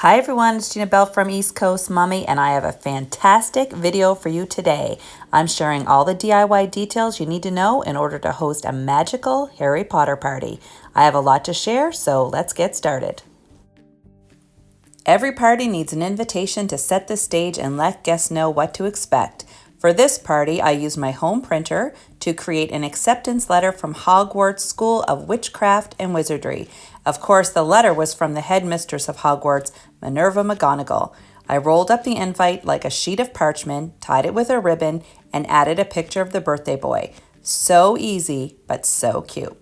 Hi everyone, it's Gina Bell from East Coast Mommy, and I have a fantastic video for you today. I'm sharing all the DIY details you need to know in order to host a magical Harry Potter party. I have a lot to share, so let's get started. Every party needs an invitation to set the stage and let guests know what to expect. For this party, I used my home printer to create an acceptance letter from Hogwarts School of Witchcraft and Wizardry. Of course, the letter was from the headmistress of Hogwarts, Minerva McGonagall. I rolled up the invite like a sheet of parchment, tied it with a ribbon, and added a picture of the birthday boy. So easy, but so cute.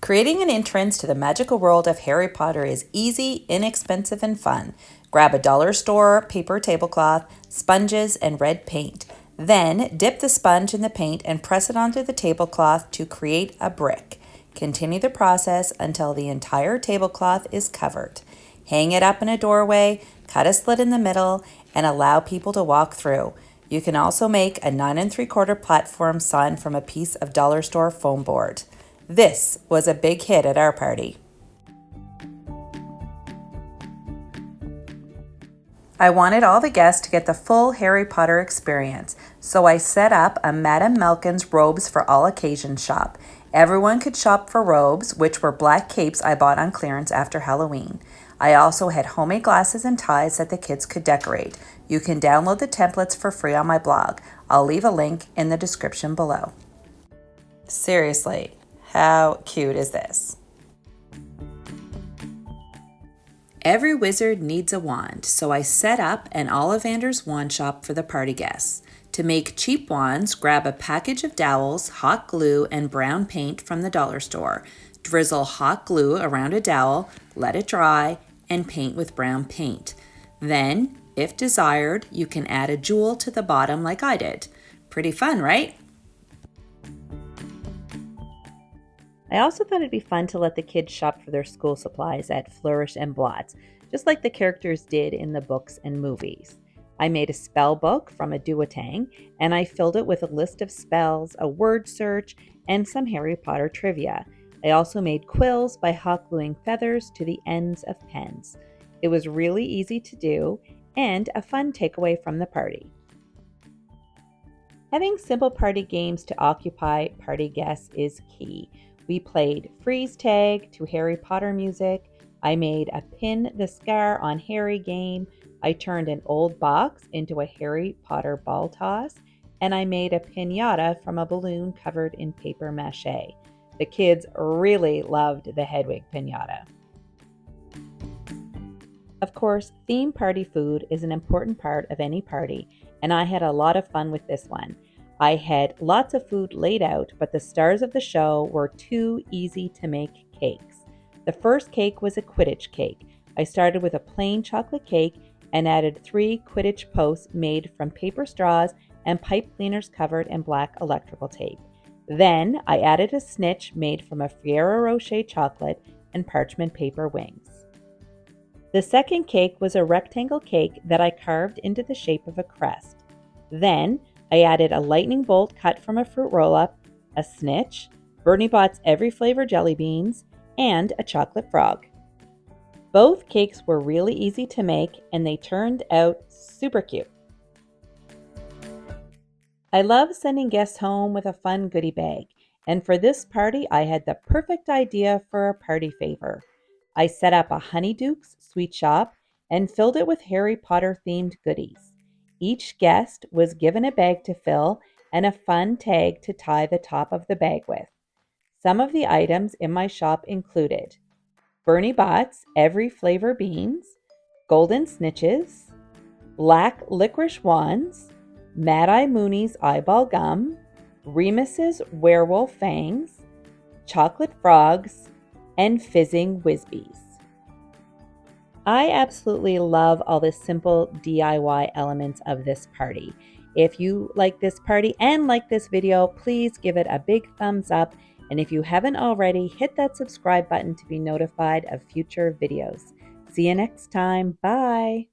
Creating an entrance to the magical world of Harry Potter is easy, inexpensive, and fun. Grab a dollar store paper tablecloth, sponges, and red paint. Then dip the sponge in the paint and press it onto the tablecloth to create a brick. Continue the process until the entire tablecloth is covered. Hang it up in a doorway, cut a slit in the middle, and allow people to walk through. You can also make a 9 3/4 platform sign from a piece of dollar store foam board. This was a big hit at our party. I wanted all the guests to get the full Harry Potter experience, so I set up a Madame Malkin's robes for all occasions shop. Everyone could shop for robes, which were black capes I bought on clearance after Halloween. I also had homemade glasses and ties that the kids could decorate. You can download the templates for free on my blog. I'll leave a link in the description below. Seriously, how cute is this? Every wizard needs a wand, so I set up an Ollivander's wand shop for the party guests. To make cheap wands, grab a package of dowels, hot glue, and brown paint from the dollar store. Drizzle hot glue around a dowel, let it dry, and paint with brown paint. Then, if desired, you can add a jewel to the bottom like I did. Pretty fun, right? I also thought it'd be fun to let the kids shop for their school supplies at Flourish and Blotts, just like the characters did in the books and movies. I made a spell book from a Duotang, and I filled it with a list of spells, a word search, and some Harry Potter trivia. I also made quills by hot gluing feathers to the ends of pens. It was really easy to do and a fun takeaway from the party. Having simple party games to occupy party guests is key. We played freeze tag to Harry Potter music. I made a pin the scar on Harry game. I turned an old box into a Harry Potter ball toss. And I made a piñata from a balloon covered in paper mache. The kids really loved the Hedwig piñata. Of course, theme party food is an important part of any party, and I had a lot of fun with this one. I had lots of food laid out, but the stars of the show were 2 easy to make cakes. The first cake was a Quidditch cake. I started with a plain chocolate cake and added 3 Quidditch posts made from paper straws and pipe cleaners covered in black electrical tape. Then I added a snitch made from a Ferrero Rocher chocolate and parchment paper wings. The second cake was a rectangle cake that I carved into the shape of a crest. Then I added a lightning bolt cut from a fruit roll-up, a snitch, Bernie Bott's Every Flavor jelly beans, and a chocolate frog. Both cakes were really easy to make, and they turned out super cute. I love sending guests home with a fun goodie bag, and for this party, I had the perfect idea for a party favor. I set up a Honeydukes sweet shop and filled it with Harry Potter themed goodies. Each guest was given a bag to fill and a fun tag to tie the top of the bag with. Some of the items in my shop included Bernie Bott's Every Flavor beans, golden snitches, black licorice wands, Mad Eye Mooney's eyeball gum, Remus's werewolf fangs, chocolate frogs, and fizzing Whizbees. I absolutely love all the simple DIY elements of this party. If you like this party and like this video, please give it a big thumbs up. And if you haven't already, hit that subscribe button to be notified of future videos. See you next time. Bye.